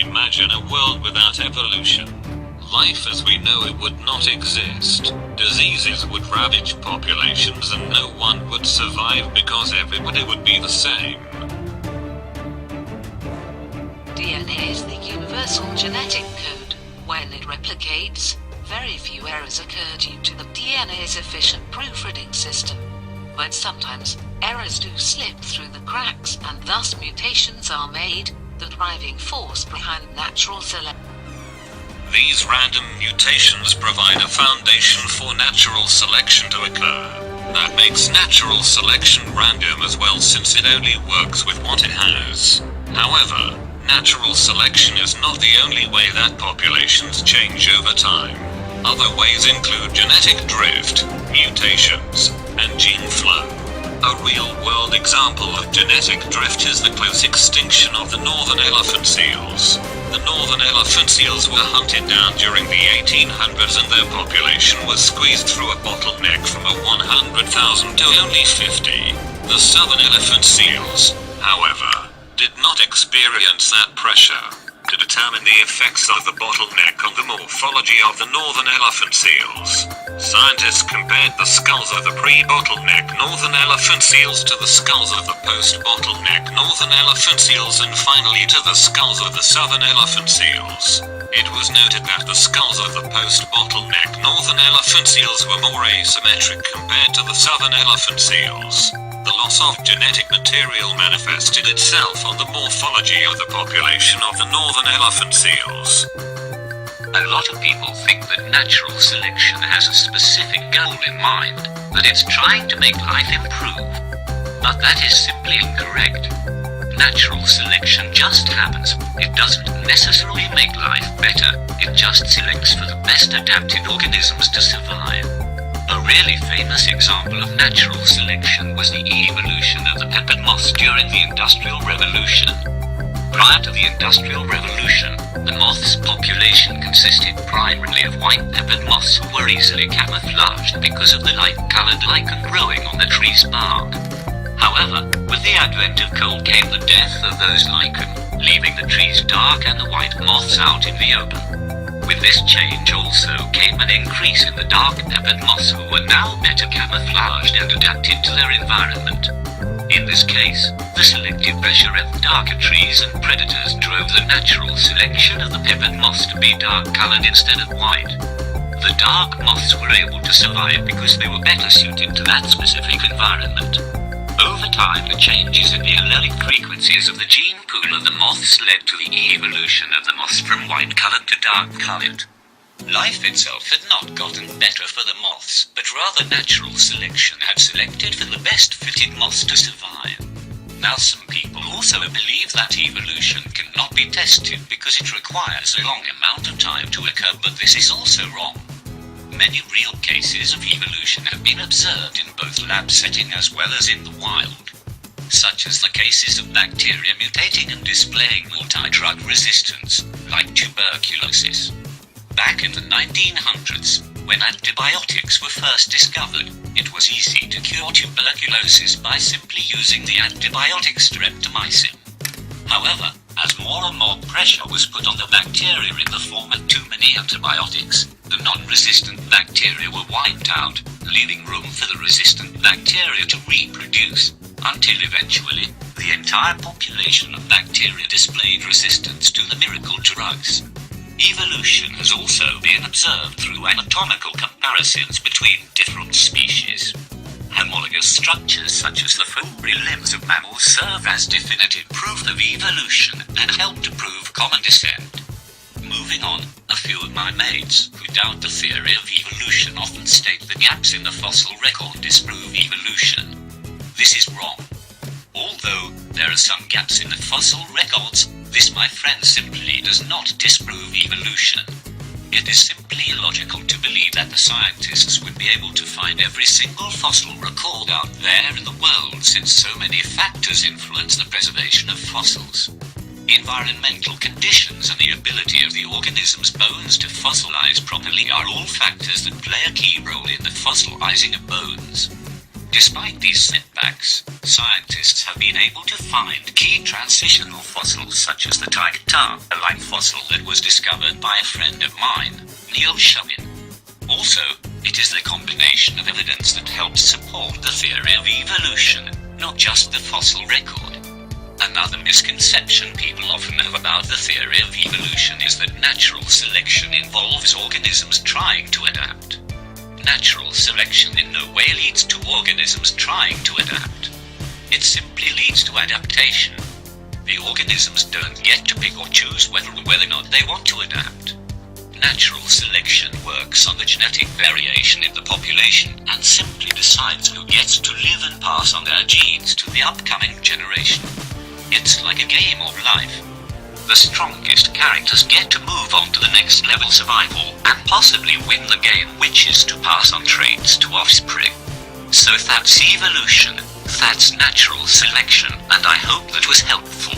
Imagine a world without evolution. Life as we know it would not exist. Diseases would ravage populations and no one would survive because everybody would be the same. DNA is the universal genetic code. When it replicates, very few errors occur due to the DNA's efficient proofreading system. But sometimes, errors do slip through the cracks and thus mutations are made, the driving force behind natural selection. These random mutations provide a foundation for natural selection to occur. That makes natural selection random as well, since it only works with what it has. However, natural selection is not the only way that populations change over time. Other ways include genetic drift, mutations, and gene flow. A real-world example of genetic drift is the close extinction of the northern elephant seals. The northern elephant seals were hunted down during the 1800s and their population was squeezed through a bottleneck from 100,000 to only 50. The southern elephant seals, however, did not experience that pressure. To determine the effects of the bottleneck on the morphology of the northern elephant seals, scientists compared the skulls of the pre-bottleneck northern elephant seals to the skulls of the post-bottleneck northern elephant seals and finally to the skulls of the southern elephant seals. It was noted that the skulls of the post-bottleneck northern elephant seals were more asymmetric compared to the southern elephant seals. The loss of genetic material manifested itself on the morphology of the population of the northern elephant seals. A lot of people think that natural selection has a specific goal in mind, that it's trying to make life improve. But that is simply incorrect. Natural selection just happens. It doesn't necessarily make life better, it just selects for the best adapted organisms to survive. A really famous example of natural selection was the evolution of the peppered moths during the Industrial Revolution. Prior to the Industrial Revolution, the moth's population consisted primarily of white peppered moths who were easily camouflaged because of the light-colored lichen growing on the tree's bark. However, with the advent of coal came the death of those lichen, leaving the trees dark and the white moths out in the open. With this change also came an increase in the dark peppered moths who were now better camouflaged and adapted to their environment. In this case, the selective pressure of darker trees and predators drove the natural selection of the peppered moths to be dark-colored instead of white. The dark moths were able to survive because they were better suited to that specific environment. Over time, the changes in the allelic frequencies of the gene pool of the moths led to the evolution of the moths from white-colored to dark-colored. Life itself had not gotten better for the moths, but rather natural selection had selected for the best-fitted moths to survive. Now, some people also believe that evolution cannot be tested because it requires a long amount of time to occur, but this is also wrong. Many real cases of evolution have been observed in both lab setting as well as in the wild, such as the cases of bacteria mutating and displaying multi-drug resistance, like tuberculosis. Back in the 1900s, when antibiotics were first discovered, it was easy to cure tuberculosis by simply using the antibiotic streptomycin. However, as more and more pressure was put on the bacteria in the form of too many antibiotics, the non-resistant bacteria were wiped out, leaving room for the resistant bacteria to reproduce, until eventually, the entire population of bacteria displayed resistance to the miracle drugs. Evolution has also been observed through anatomical comparisons between different species. Homologous structures such as the furry limbs of mammals serve as definitive proof of evolution and help to prove common descent. Moving on, a few of my mates who doubt the theory of evolution often state the gaps in the fossil record disprove evolution. This is wrong. Although there are some gaps in the fossil records, this, my friend, simply does not disprove evolution. It is simply illogical to believe that the scientists would be able to find every single fossil record out there in the world, since so many factors influence the preservation of fossils. Environmental conditions and the ability of the organism's bones to fossilize properly are all factors that play a key role in the fossilizing of bones. Despite these setbacks, scientists have been able to find key transitional fossils such as the Tiktaalik fossil that was discovered by a friend of mine, Neil Shubin. Also, it is the combination of evidence that helps support the theory of evolution, not just the fossil record. Another misconception people often have about the theory of evolution is that natural selection involves organisms trying to adapt. Natural selection in no way leads to organisms trying to adapt. It simply leads to adaptation. The organisms don't get to pick or choose whether or not they want to adapt. Natural selection works on the genetic variation in the population and simply decides who gets to live and pass on their genes to the upcoming generation. It's like a game of life. The strongest characters get to move on to the next level survival and possibly win the game, which is to pass on traits to offspring. So that's evolution, that's natural selection, and I hope that was helpful.